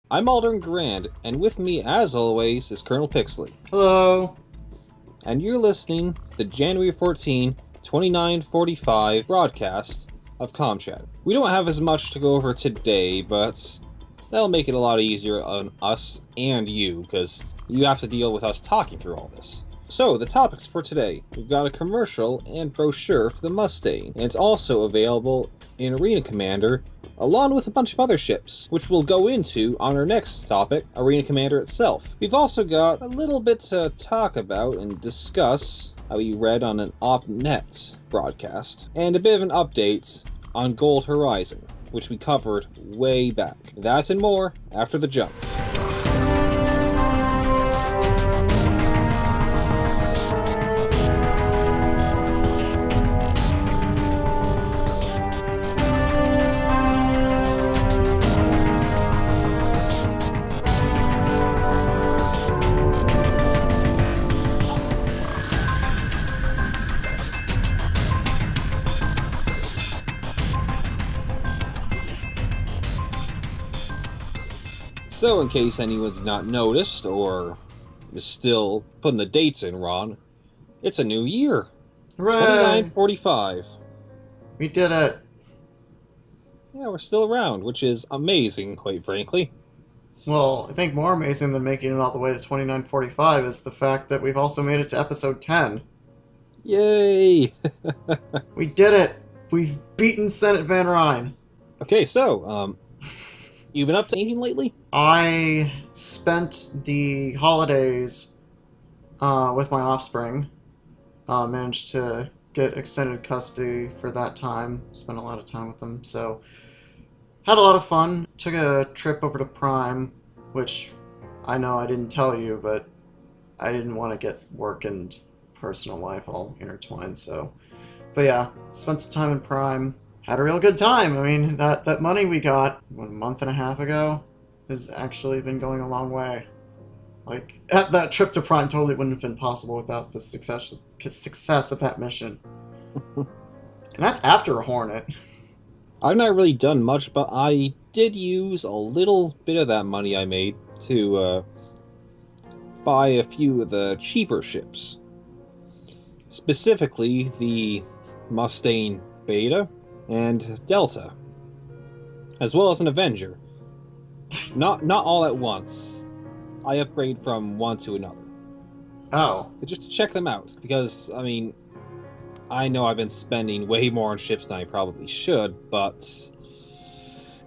I'm Alderin Gerand, and with me, as always, is Colonel Pixley. Hello. And you're listening to the January 14, 2945 broadcast of Comm Chat. We don't have as much to go over today, but that'll make it a lot easier on us and you, because you have to deal with us talking through all this. So, the topics for today. We've got a commercial and brochure for the Mustang, and it's also available in Arena Commander, along with a bunch of other ships, which we'll go into on our next topic, Arena Commander itself. We've also got a little bit to talk about and discuss how we read on an OpNet broadcast, and a bit of an update on Gold Horizon, which we covered way back. That and more after the jump. So, in case anyone's not noticed, or is still putting the dates in wrong, it's a new year. Hooray! 2945. We did it. Yeah, we're still around, which is amazing, quite frankly. Well, I think more amazing than making it all the way to 2945 is the fact that we've also made it to episode 10. Yay! We did it! We've beaten Senate Van Ryn. Okay, so, you've been up to anything lately? I spent the holidays with my offspring. Managed to get extended custody for that time. Spent a lot of time with them, so had a lot of fun. Took a trip over to Prime, which I know I didn't tell you, but I didn't want to get work and personal life all intertwined, so. But yeah, spent some time in Prime. Had a real good time. I mean, that money we got, a month and a half ago, has actually been going a long way. Like, that trip to Prime totally wouldn't have been possible without the success of that mission. And that's after a Hornet. I've not really done much, but I did use a little bit of that money I made to buy a few of the cheaper ships. Specifically, the Mustang Beta and Delta, as well as an Avenger. Not all at once. I upgrade from one to another. Oh. Just to check them out, because, I mean, I know I've been spending way more on ships than I probably should, but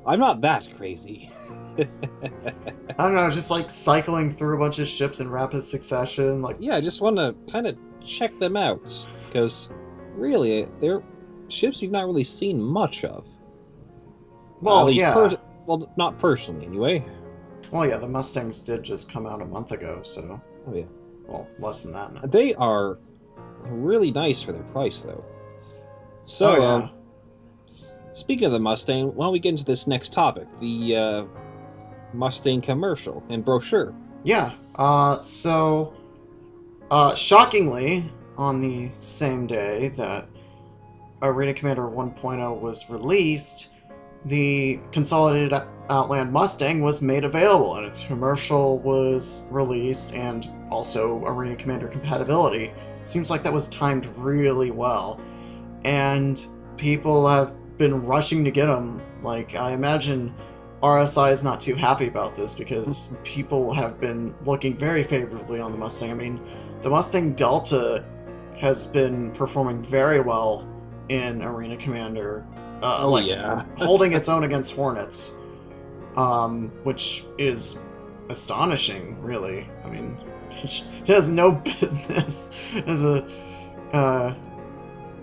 I'm not that crazy. I don't know, just like cycling through a bunch of ships in rapid succession, like... Yeah, I just want to kind of check them out, because really, they're ships we've not really seen much of. Well, yeah. Well, not personally, anyway. Well, yeah, the Mustangs did just come out a month ago, so... Oh, yeah. Well, less than that now. They are really nice for their price, though. So, oh, yeah. Speaking of the Mustang, why don't we get into this next topic, the Mustang commercial and brochure. Yeah, shockingly, on the same day that Arena Commander 1.0 was released, the Consolidated Outland Mustang was made available, and its commercial was released, and also Arena Commander compatibility. Seems like that was timed really well, and people have been rushing to get them. Like, I imagine RSI is not too happy about this, because people have been looking very favorably on the Mustang. I mean, the Mustang Delta has been performing very well in Arena Commander. Yeah. Holding its own against Hornets, which is astonishing, really. I mean, it has no business as a,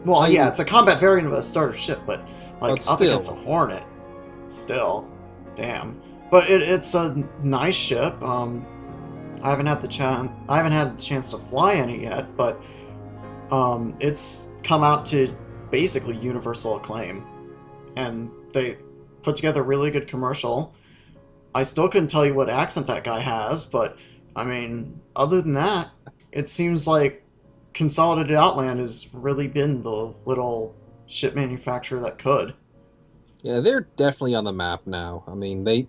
it's a combat variant of a starter ship, but like up against a Hornet, still, damn. But it's a nice ship. I haven't had the chance to fly any yet, but it's come out to basically universal acclaim. And they put together a really good commercial. I still couldn't tell you what accent that guy has, but, I mean, other than that, it seems like Consolidated Outland has really been the little ship manufacturer that could. Yeah, they're definitely on the map now. I mean, they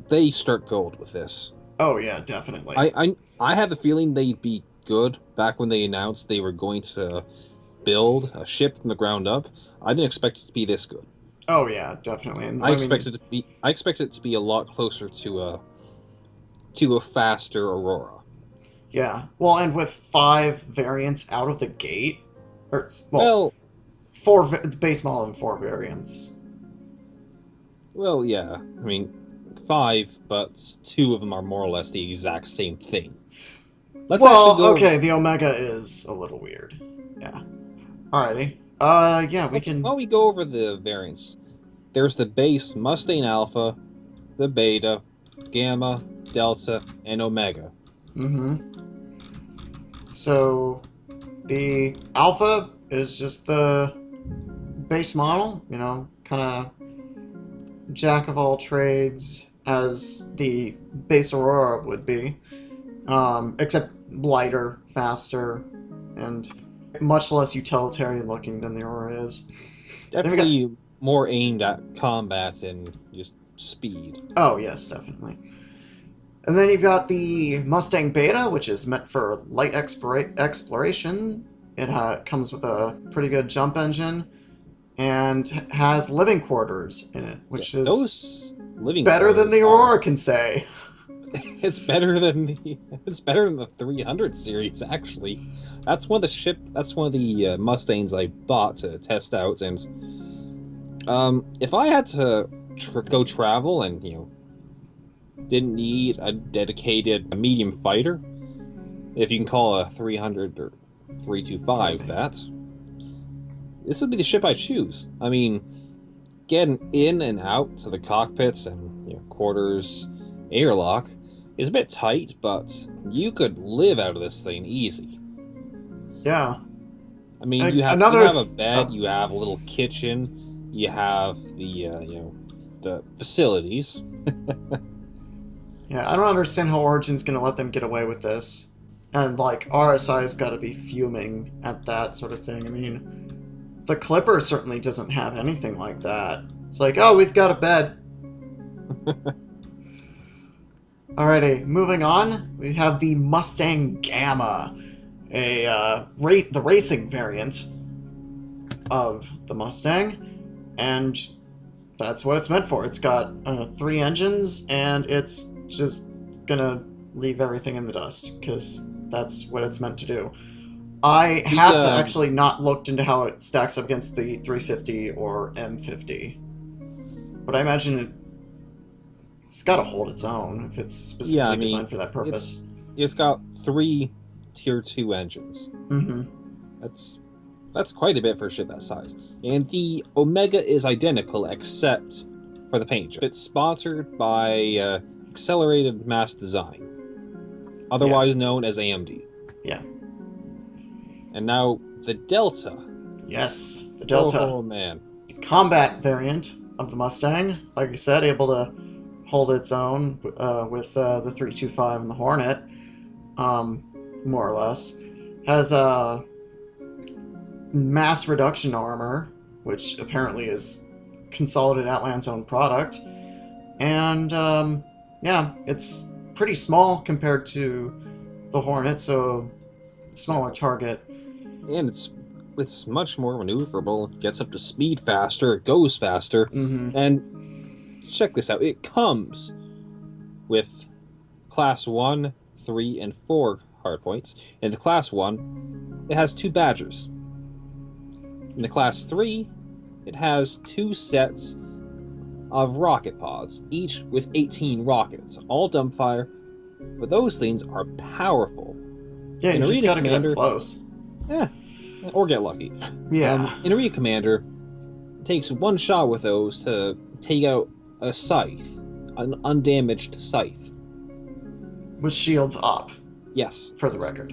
they start gold with this. Oh yeah, definitely. I had the feeling they'd be good back when they announced they were going to build a ship from the ground up. I didn't expect it to be this good. Oh yeah, definitely. And I mean, I expected it to be a lot closer to a faster Aurora. yeah. Well, and with 5 variants out of the gate, or well, Well, base model and 4 variants. yeah. I mean, five, but two of them are more or less the exact same thing. Let's actually Well, go over. okay, the Omega is a little weird. Yeah. Alrighty. Yeah, we Let's can. while we go over the variants. There's the base Mustang Alpha, the Beta, Gamma, Delta, and Omega. Mm-hmm. So, the Alpha is just the base model, kind of jack of all trades as the base Aurora would be, except lighter, faster, and much less utilitarian looking than the Aurora is. Then we got. Definitely more aimed at combat and just speed. Oh, yes, definitely. And then you've got the Mustang Beta, which is meant for light exploration. It comes with a pretty good jump engine and has living quarters in it, Yeah, which is those living better than the quarters Aurora can say. it's better than the 300 series actually. That's one of the Mustangs I bought to test out, and if I had to go travel and didn't need a dedicated medium fighter, if you can call a 300 or 325 Okay. that, this would be the ship I choose. I mean, getting in and out to the cockpits and quarters airlock is a bit tight, but you could live out of this thing easy. Yeah. I mean, you have a bed, you have a little kitchen, you have the the facilities. Yeah, I don't understand how Origin's gonna let them get away with this. And, like, RSI's gotta be fuming at that sort of thing. I mean, the Clipper certainly doesn't have anything like that. It's like, oh, we've got a bed. Alrighty, moving on, we have the Mustang Gamma, the racing variant of the Mustang, and that's what it's meant for. It's got 3 engines, and it's just gonna leave everything in the dust, because that's what it's meant to do. I have actually not looked into how it stacks up against the 350 or M50, but I imagine it's got to hold its own if it's specifically designed for that purpose. It's got 3 Tier 2 engines. Mm-hmm. That's quite a bit for a ship that size. And the Omega is identical except for the paint job. It's sponsored by Accelerated Mass Design, otherwise known as AMD. Yeah. And now the Delta. Yes, the Delta. Oh man. The combat variant of the Mustang, like I said, able to hold its own with the 325 and the Hornet, more or less. Has a mass reduction armor, which apparently is Consolidated Outland's own product. And, yeah, it's pretty small compared to the Hornet, so smaller target. And it's much more maneuverable. It gets up to speed faster. It goes faster. Mm-hmm. And check this out. It comes with Class 1, 3, and 4 hardpoints. In the Class 1, it has 2 Badgers. In the Class 3, it has 2 sets of rocket pods, each with 18 rockets, all dumbfire, but those things are powerful. Yeah, you just gotta get up close. Yeah, or get lucky. Yeah. In Arena Commander, it takes 1 shot with those to take out a scythe, an undamaged scythe. With shields up. Yes. For the record.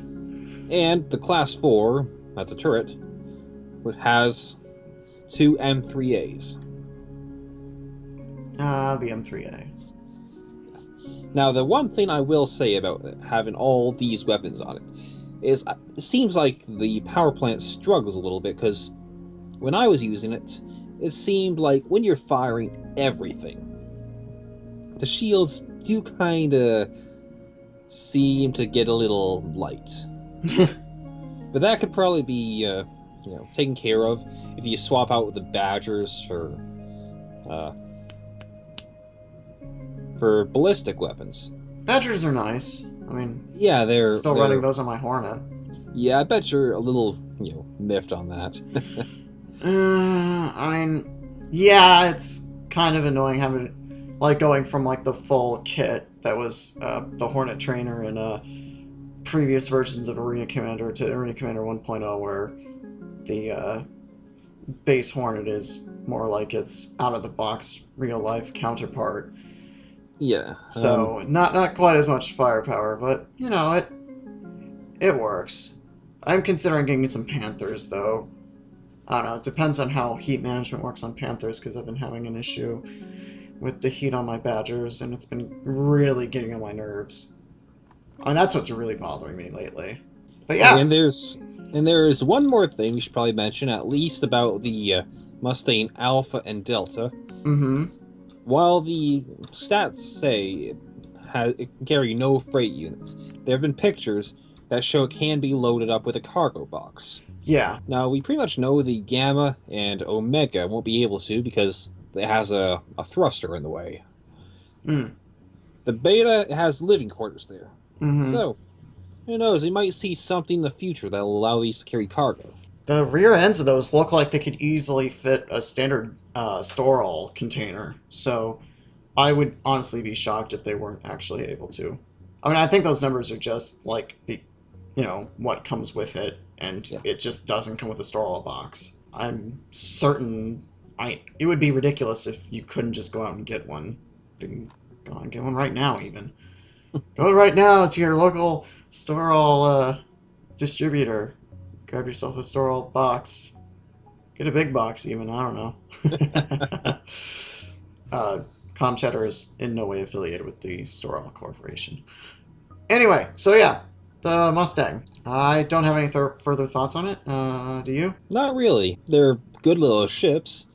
And the Class 4, that's a turret, which has 2 M3As. The M3A. Now, the one thing I will say about having all these weapons on it is it seems like the power plant struggles a little bit, because when I was using it, it seemed like when you're firing everything, the shields do kind of seem to get a little light. But that could probably be, taken care of if you swap out the Badgers for ballistic weapons. Badgers are nice. I mean, yeah, they're still running those on my Hornet. Yeah, I bet you're a little, miffed on that. I mean, yeah, it's kind of annoying having, going from the full kit that was the Hornet trainer in previous versions of Arena Commander to Arena Commander 1.0, where the base Hornet is more like its out-of-the-box real-life counterpart. Yeah. So, not quite as much firepower, but, it works. I'm considering getting some Panthers, though. I don't know, it depends on how heat management works on Panthers, because I've been having an issue with the heat on my Badgers, and it's been really getting on my nerves. And that's what's really bothering me lately. But yeah. And there's one more thing we should probably mention, at least about the Mustang Alpha and Delta. Mm-hmm. While the stats say it can carry no freight units, there have been pictures that show it can be loaded up with a cargo box. Yeah. Now, we pretty much know the Gamma and Omega won't be able to because it has a thruster in the way. Mm. The Beta has living quarters there. Mm-hmm. So, who knows, we might see something in the future that will allow these to carry cargo. The rear ends of those look like they could easily fit a standard store-all container, so I would honestly be shocked if they weren't actually able to. I mean, I think those numbers are just what comes with it, and It just doesn't come with a store-all box. I'm certain it would be ridiculous if you couldn't just go out and get one. You can go out and get one right now, even. Go right now to your local store-all distributor. Grab yourself a store-all box. Get a big box, even. I don't know. Comm Cheddar is in no way affiliated with the store-all corporation. Anyway, so yeah, the Mustang. I don't have any further thoughts on it. Do you? Not really. They're good little ships.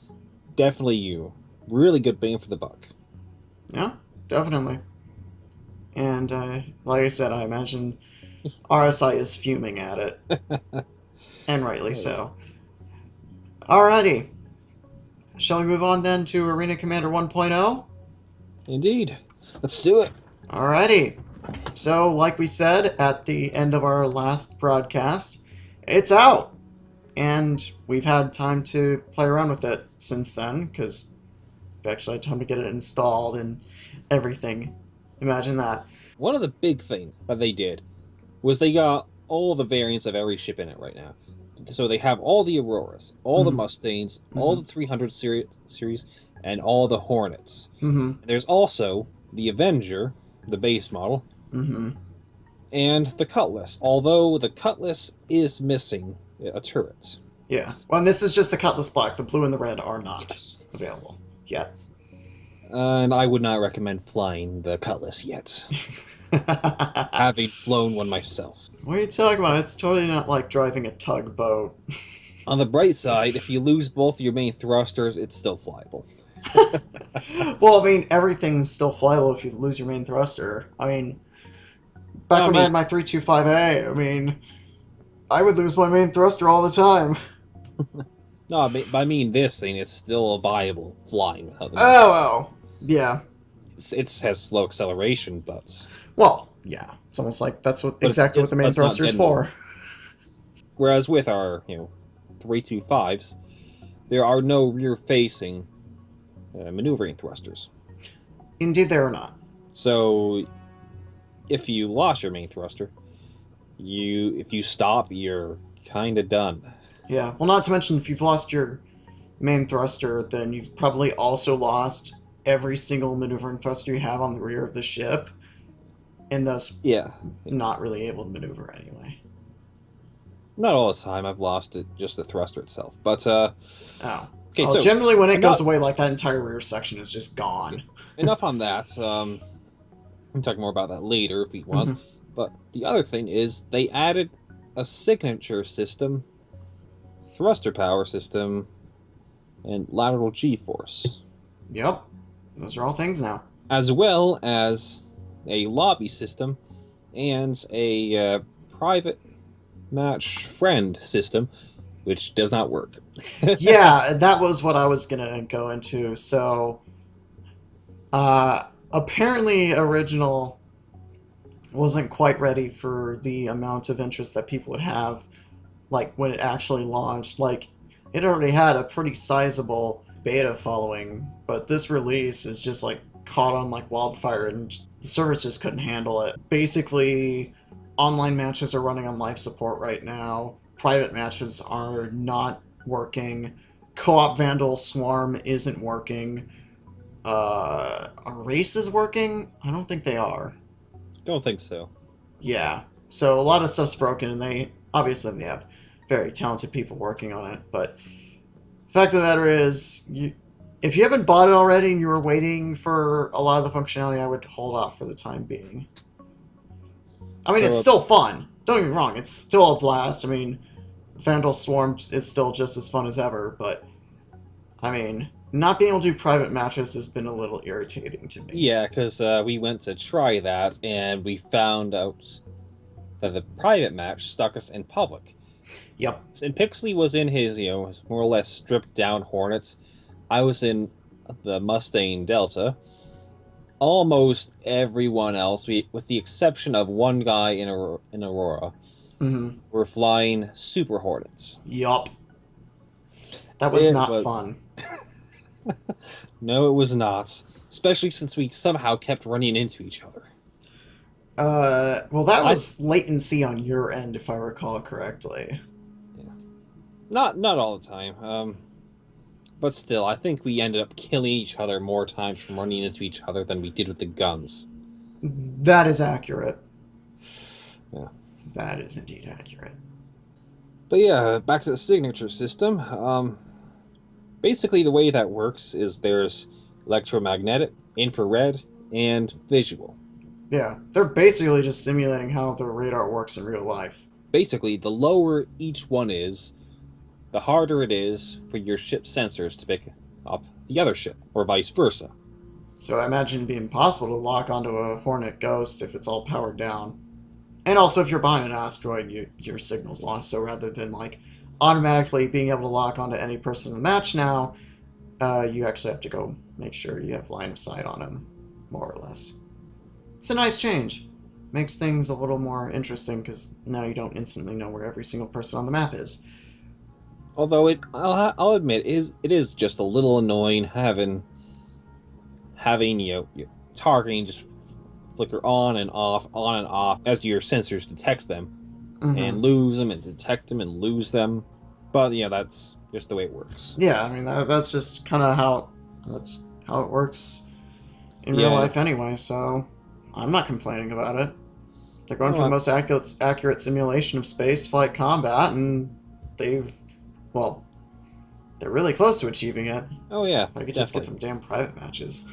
Definitely really good bang for the buck. Yeah, definitely. And like I said, I imagine RSI is fuming at it. And rightly so. Alrighty. Shall we move on then to Arena Commander 1.0? Indeed. Let's do it. Alrighty. So, like we said at the end of our last broadcast, it's out. And we've had time to play around with it since then, because we've actually had time to get it installed and everything. Imagine that. One of the big things that they did was they got all the variants of every ship in it right now. So they have all the Auroras, all the Mustangs, all the 300 series, and all the Hornets. There's also the Avenger, the base model, and the Cutlass, although the Cutlass is missing a turret. Yeah. Well, and this is just the Cutlass Black. The blue and the red are not available yet. And I would not recommend flying the Cutlass yet. Having flown one myself. What are you talking about? It's totally not like driving a tugboat. On the bright side, if you lose both your main thrusters, it's still flyable. Well, I mean, everything's still flyable if you lose your main thruster. I mean, back when I had my 325A, I mean, I would lose my main thruster all the time. No, I mean this thing, it's still a viable flying without the Oh, yeah. It has slow acceleration, but... Well, yeah. It's almost like that's exactly what the main thruster is for. Whereas with our, 325s, there are no rear-facing maneuvering thrusters. Indeed, there are not. So, if you lost your main thruster, if you stop, you're kind of done. Yeah. Well, not to mention, if you've lost your main thruster, then you've probably also lost every single maneuvering thruster you have on the rear of the ship, and thus not really able to maneuver anyway. Not all the time. I've lost it, just the thruster itself. But, Okay, well, so generally when it goes away, like, that entire rear section is just gone. Enough on that. We can talk more about that later if we want. But the other thing is they added a signature system, thruster power system, and lateral G-force. Yep. Those are all things now. as well as a lobby system and a private match friend system, which does not work. Yeah, that was what I was gonna go into. So, apparently, original wasn't quite ready for the amount of interest that people would have, like when it actually launched. Like, it already had a pretty sizable beta following, but this release is just like caught on like wildfire, and the servers just couldn't handle it. Basically, online matches are running on life support right now. Private matches are not working. Co-op Vandal Swarm isn't working. Are races working? I don't think they are. Don't think so. Yeah. So a lot of stuff's broken, and they have very talented people working on it. But the fact of the matter is, if you haven't bought it already and you were waiting for a lot of the functionality, I would hold off for the time being. I mean, it's still fun. Don't get me wrong; it's still a blast. I mean, Vandal Swarm is still just as fun as ever. But I mean, not being able to do private matches has been a little irritating to me. Yeah, because we went to try that, and we found out that the private match stuck us in public. Yep. And Pixley was in his, his more or less stripped down Hornet. I was in the Mustang Delta. Almost everyone else, with the exception of one guy in Aurora, were flying Super Hornets. Yup. That was not fun. No, it was not. Especially since we somehow kept running into each other. Well, that was latency on your end, if I recall correctly. Yeah. Not all the time. But still, I think we ended up killing each other more times from running into each other than we did with the guns. That is accurate. Yeah. That is indeed accurate. But yeah, back to the signature system. Basically, the way that works is there's electromagnetic, infrared, and visual. Yeah, they're basically just simulating how the radar works in real life. Basically, the lower each one is, the harder it is for your ship's sensors to pick up the other ship, or vice versa. So I imagine it'd be impossible to lock onto a Hornet Ghost if it's all powered down. And also, if you're behind an asteroid, your signal's lost. So rather than like automatically being able to lock onto any person in the match now, you actually have to go make sure you have line of sight on them, more or less. It's a nice change. Makes things a little more interesting because now you don't instantly know where every single person on the map is. Although I'll admit, it is just a little annoying having your targeting just flicker on and off as your sensors detect them, and lose them and detect them and lose them. But yeah, that's just the way it works. Yeah, I mean that's just kind of how it works in real life anyway. So I'm not complaining about it. They're going for the most accurate simulation of space flight combat, and they're really close to achieving it. Oh yeah, I could just get some damn private matches.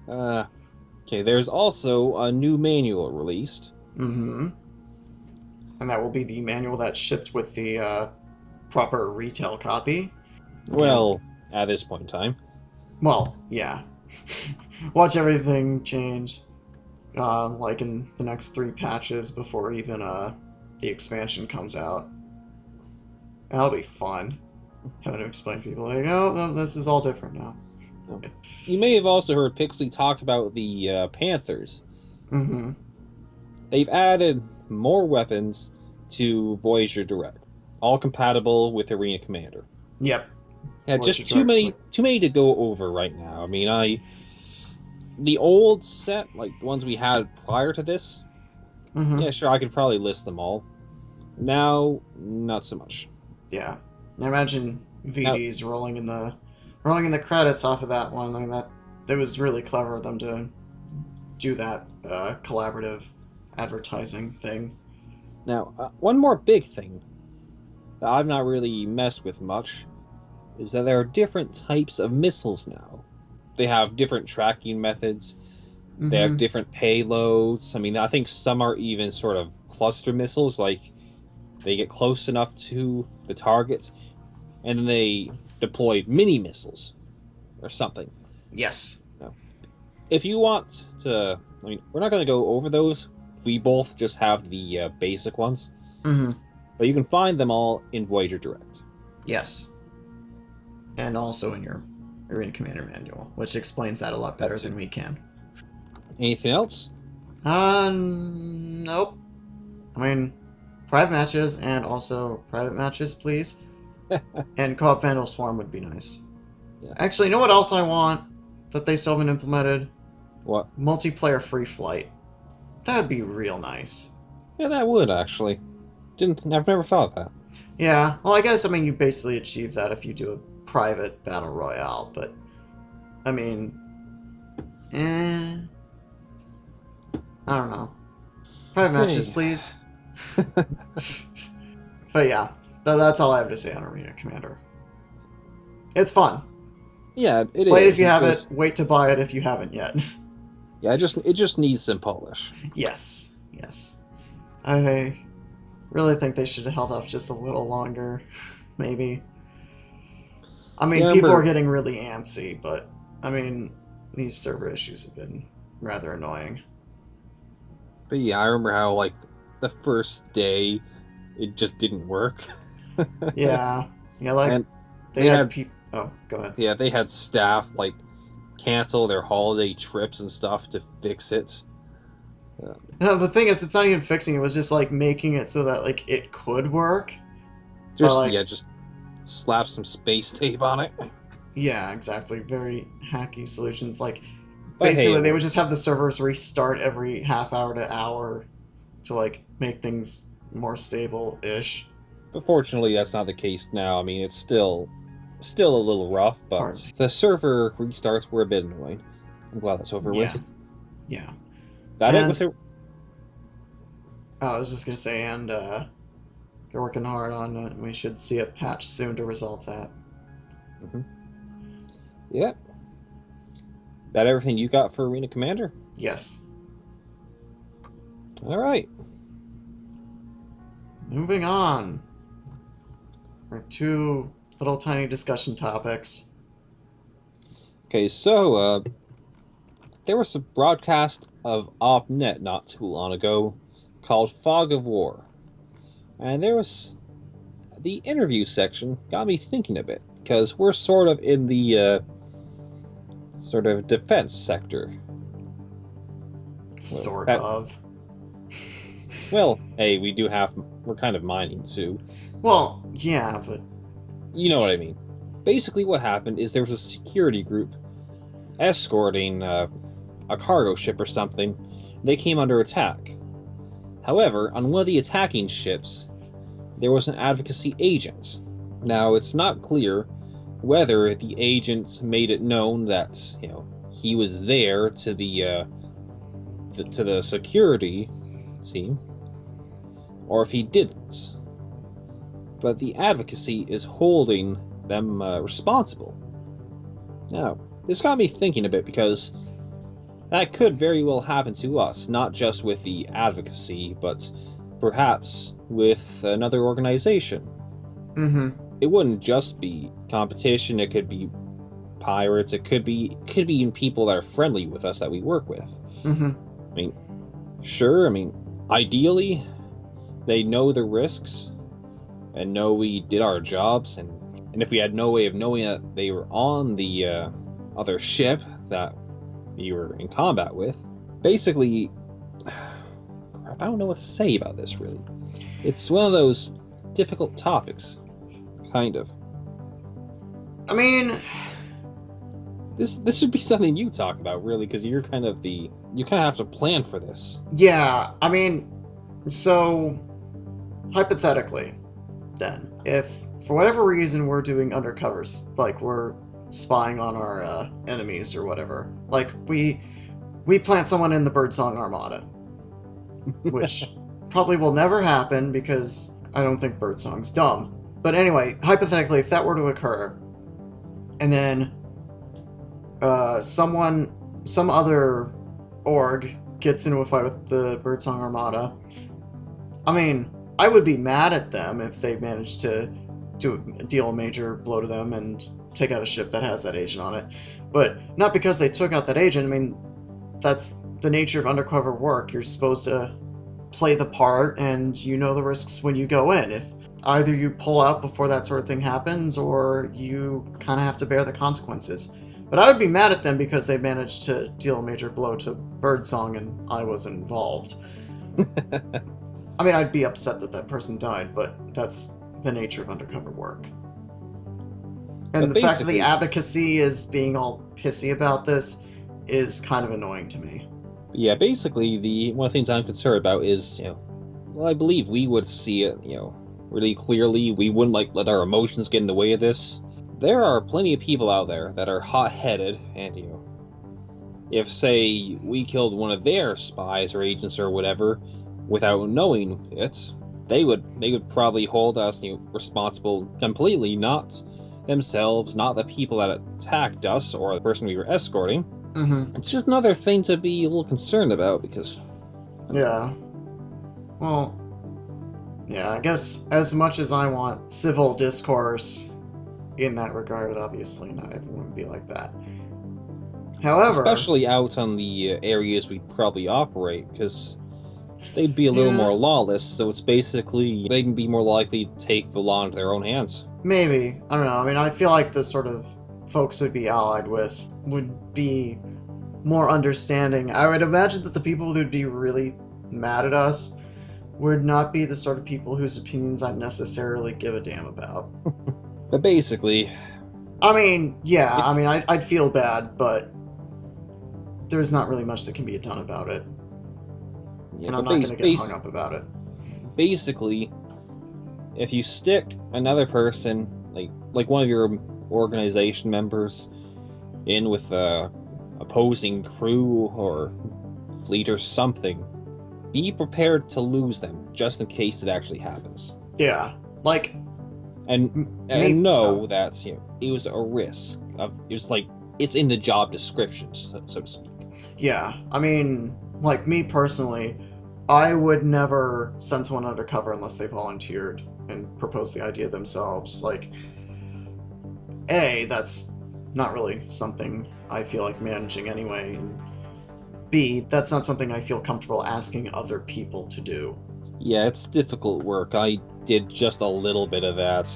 Okay, there's also a new manual released. And that will be the manual that's shipped with the proper retail copy. Well, at this point in time. Well, yeah. Watch everything change, like in the next 3 patches before even the expansion comes out. That'll be fun. Having to explain to people like, oh, no, this is all different now. Okay. You may have also heard Pixley talk about the Panthers. They've added more weapons to Voyager Direct, all compatible with Arena Commander. Yep. Yeah, just too many to go over right now. I mean, the old set, like the ones we had prior to this, yeah, sure, I could probably list them all. Now, not so much. Yeah, I imagine VD's rolling in the credits off of that one. I mean, that was really clever of them to do that collaborative advertising thing. Now, one more big thing that I've not really messed with much is that there are different types of missiles now. They have different tracking methods. They have different payloads. I mean, I think some are even sort of cluster missiles, like they get close enough to the target, and then they deploy mini missiles or something. Yes. Now, if you want to, I mean, we're not going to go over those. We both just have the basic ones. Mm-hmm. But you can find them all in Voyager Direct. Yes. And also in your Arena Commander Manual, which explains that a lot better than we can. Anything else? Nope. I mean, private matches and also private matches, please. And co-op Vandal Swarm would be nice. Yeah. Actually, you know what else I want that they still haven't implemented? What? Multiplayer free flight. That would be real nice. Yeah, that would actually. I've never thought of that. Yeah, well, I guess, I mean, you basically achieve that if you do a private battle royale, but, I mean, I don't know. Private matches, please. But yeah, that's all I have to say on Arena Commander. It's fun. Yeah, it is. Play it if you have it. Wait to buy it if you haven't yet. Yeah, it just needs some polish. Yes. I really think they should have held off just a little longer, maybe. I mean, Yeah, people are getting really antsy, but, I mean, these server issues have been rather annoying. But yeah, I remember how, like, the first day, it just didn't work. Yeah, like, and they had people... Oh, go ahead. Yeah, they had staff, like, cancel their holiday trips and stuff to fix it. No, the thing is, it's not even fixing it. It was just, like, making it so that, like, it could work. Just slap some space tape on it. Yeah, exactly. Very hacky solutions. Like, But basically, hey, they would just have the servers restart every half hour to hour to, like, make things more stable-ish. But fortunately, that's not the case now. I mean, it's still a little rough, but the server restarts were a bit annoying. I'm glad that's over with. Yeah. That it with it. I was just gonna say, and they're working hard on it. We should see a patch soon to resolve that. Mm-hmm. Yeah. That everything you got for Arena Commander? Yes. All right. Moving on. Our two little tiny discussion topics. Okay, so there was a broadcast of OpNet not too long ago called Fog of War. And there was the interview section got me thinking a bit, because we're sort of in the sort of defense sector. Sort of. Well, hey, we're kind of mining too. Well, yeah, but... You know what I mean. Basically what happened is there was a security group escorting a cargo ship or something. They came under attack. However, on one of the attacking ships, there was an advocacy agent. Now, it's not clear whether the agent made it known that, he was there to the security team, or if he didn't. But the advocacy is holding them responsible. Now, this got me thinking a bit, because that could very well happen to us, not just with the advocacy, but perhaps with another organization. Mm-hmm. It wouldn't just be competition, it could be pirates, it could be even people that are friendly with us that we work with. Mm-hmm. I mean, sure, ideally, they know the risks, and know we did our jobs, and if we had no way of knowing that they were on the other ship that we were in combat with, basically, I don't know what to say about this, really. It's one of those difficult topics, kind of. I mean... This should be something you talk about, really, because you kind of have to plan for this. Yeah, I mean, so, hypothetically, then, if for whatever reason we're doing undercovers, like we're spying on our enemies or whatever, like we plant someone in the Birdsong Armada, which probably will never happen because I don't think Birdsong's dumb. But anyway, hypothetically, if that were to occur, and then some other org gets into a fight with the Birdsong Armada, I mean, I would be mad at them if they managed to deal a major blow to them and take out a ship that has that agent on it. But not because they took out that agent. I mean, that's the nature of undercover work. You're supposed to play the part, and you know the risks when you go in. If either you pull out before that sort of thing happens, or you kind of have to bear the consequences. But I would be mad at them because they managed to deal a major blow to Birdsong and I wasn't involved. I mean, I'd be upset that that person died, but that's the nature of undercover work. And the fact that the advocacy is being all pissy about this is kind of annoying to me. Yeah, basically, one of the things I'm concerned about is, well, I believe we would see it, really clearly. We wouldn't, let our emotions get in the way of this. There are plenty of people out there that are hot-headed, and, if, say, we killed one of their spies or agents or whatever, without knowing it, they would probably hold us, responsible completely, not themselves, not the people that attacked us or the person we were escorting. Mm-hmm. It's just another thing to be a little concerned about, because... Yeah. Well, yeah, I guess as much as I want civil discourse in that regard, obviously not everyone would be like that. However... Especially out on the areas we probably operate, because they'd be a little more lawless, so it's basically, they'd be more likely to take the law into their own hands. Maybe. I don't know. I mean, I feel like the sort of folks we'd be allied with would be more understanding. I would imagine that the people who'd be really mad at us would not be the sort of people whose opinions I'd necessarily give a damn about. But basically... I mean, yeah, I'd feel bad, but there's not really much that can be done about it. Yeah, and I'm not going to get hung up about it. Basically, if you stick another person, like one of your organization members, in with the opposing crew or fleet or something, be prepared to lose them just in case it actually happens. Yeah, and know that it was a risk of it's in the job description, so to speak. Yeah, I mean, me personally, I would never send someone undercover unless they volunteered and proposed the idea themselves. A, that's not really something I feel like managing anyway, and B, that's not something I feel comfortable asking other people to do. Yeah, it's difficult work. I did just a little bit of that,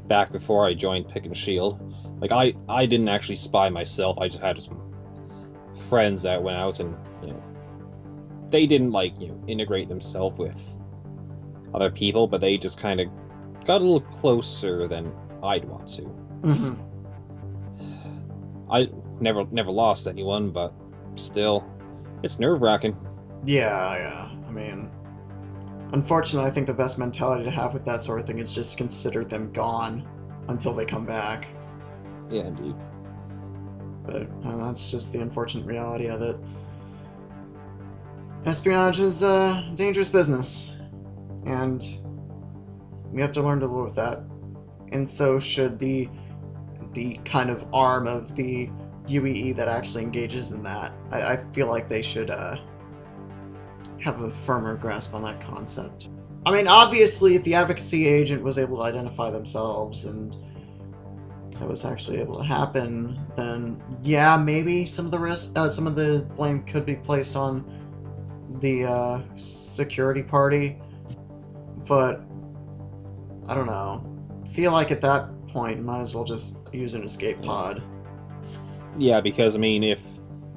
back before I joined Pick and Shield. I didn't actually spy myself, I just had some friends that went out and, they didn't, integrate themselves with other people, but they just kind of got a little closer than I'd want to. Mm-hmm. I never lost anyone, but still, it's nerve-wracking. Yeah. I mean, unfortunately, I think the best mentality to have with that sort of thing is just consider them gone until they come back. Yeah, indeed. But that's just the unfortunate reality of it. Espionage is a dangerous business, and we have to learn to live with that. And so should the kind of arm of the UEE that actually engages in that. I feel like they should have a firmer grasp on that concept. I mean, obviously, if the advocacy agent was able to identify themselves and that was actually able to happen, then yeah, maybe some of the blame could be placed on the security party, but I don't know. I feel like at that point, you might as well just use an escape pod. Yeah, because I mean, if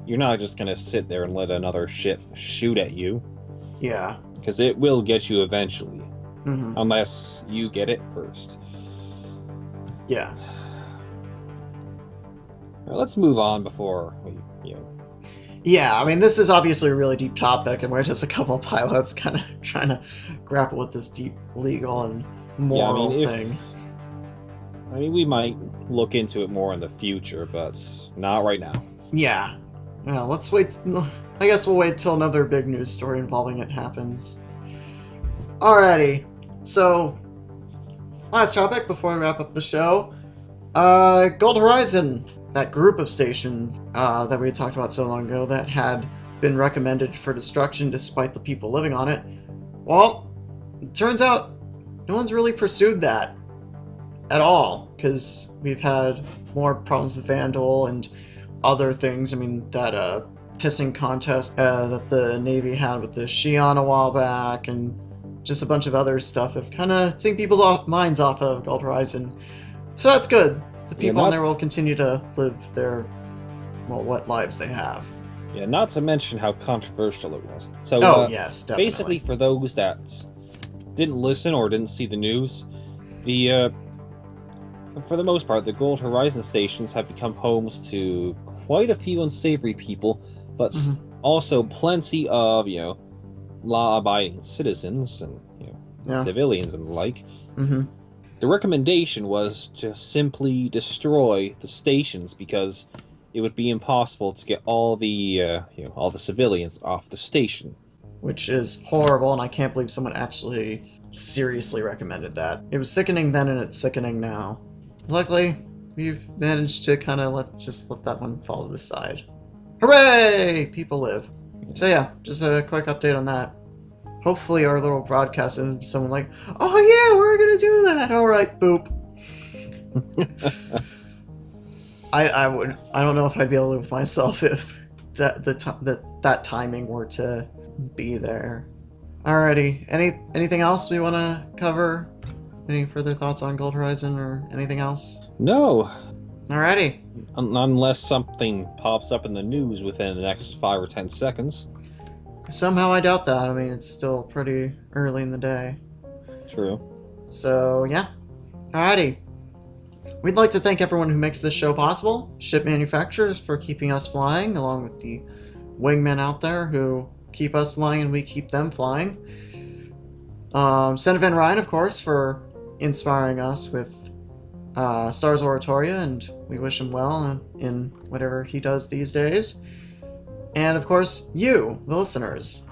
you're not just gonna sit there and let another ship shoot at you, yeah, because it will get you eventually, unless you get it first. Yeah. Well, let's move on before we, Yeah, I mean, this is obviously a really deep topic, and we're just a couple of pilots kind of trying to grapple with this deep legal and moral thing. I mean, we might look into it more in the future, but not right now. Yeah. Let's wait. I guess we'll wait till another big news story involving it happens. Alrighty. So, last topic before we wrap up the show. Gold Horizon. That group of stations that we had talked about so long ago that had been recommended for destruction despite the people living on it. Well, it turns out no one's really pursued that. at all, because we've had more problems with Vandal and other things. I mean, that pissing contest that the Navy had with the Shion a while back, and just a bunch of other stuff have kind of taken people's minds off of Gold Horizon. So that's good. The people on there will continue to live their, well, what lives they have. Yeah, not to mention how controversial it was. So, yes, definitely. Basically, for those that didn't listen or didn't see the news, for the most part, the Gold Horizon stations have become homes to quite a few unsavory people, but also plenty of, law-abiding citizens and, civilians and the like. The recommendation was to simply destroy the stations because it would be impossible to get all the civilians off the station. Which is horrible, and I can't believe someone actually seriously recommended that. It was sickening then, and it's sickening now. Luckily, we've managed to kind of let that one fall to the side. Hooray! People live. So yeah, just a quick update on that. Hopefully our little broadcast isn't someone like, oh yeah, we're gonna do that! Alright, boop. I don't know if I'd be able to live with myself if that timing were to be there. Alrighty, anything else we want to cover? Any further thoughts on Gold Horizon or anything else? No. Alrighty. Unless something pops up in the news within the next 5 or 10 seconds. Somehow I doubt that. I mean, it's still pretty early in the day. True. So, yeah. Alrighty. We'd like to thank everyone who makes this show possible. Ship manufacturers for keeping us flying, along with the wingmen out there who keep us flying and we keep them flying. Senavan Ryan, of course, for inspiring us with Stars Oratoria, and we wish him well in whatever he does these days. And of course, you, the listeners.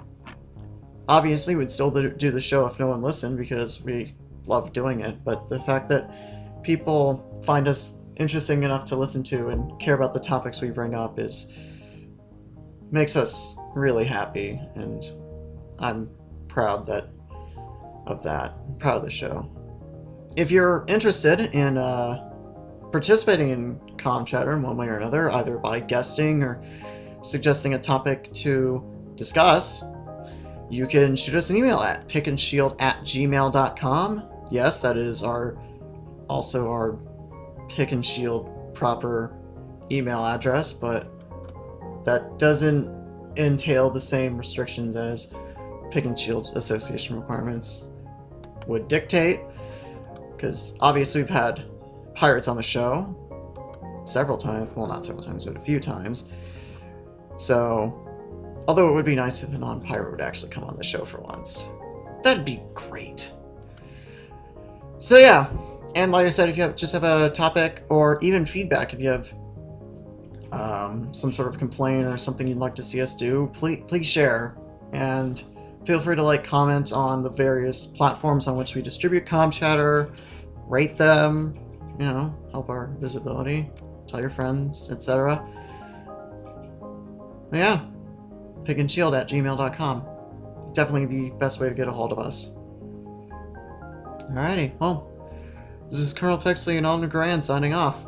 Obviously, we'd still do the show if no one listened, because we love doing it, but the fact that people find us interesting enough to listen to and care about the topics we bring up makes us really happy, and I'm proud of that. I'm proud of the show. If you're interested in participating in Comm Chatter in one way or another, either by guesting or suggesting a topic to discuss, you can shoot us an email at pickandshield@gmail.com. Yes, that is also our Pick and Shield proper email address, but that doesn't entail the same restrictions as Pick and Shield Association requirements would dictate, because obviously we've had pirates on the show several times. Well, not several times, but a few times. So, although it would be nice if a non-pirate would actually come on the show for once. That'd be great. So yeah, and like I said, if you just have a topic or even feedback, if you have some sort of complaint or something you'd like to see us do, please share. And feel free to comment on the various platforms on which we distribute Comm Chatter, rate them, help our visibility, tell your friends, etc. Yeah, pickandshield@gmail.com. Definitely the best way to get a hold of us. Alrighty, well, this is Colonel Pixley and Alderin signing off.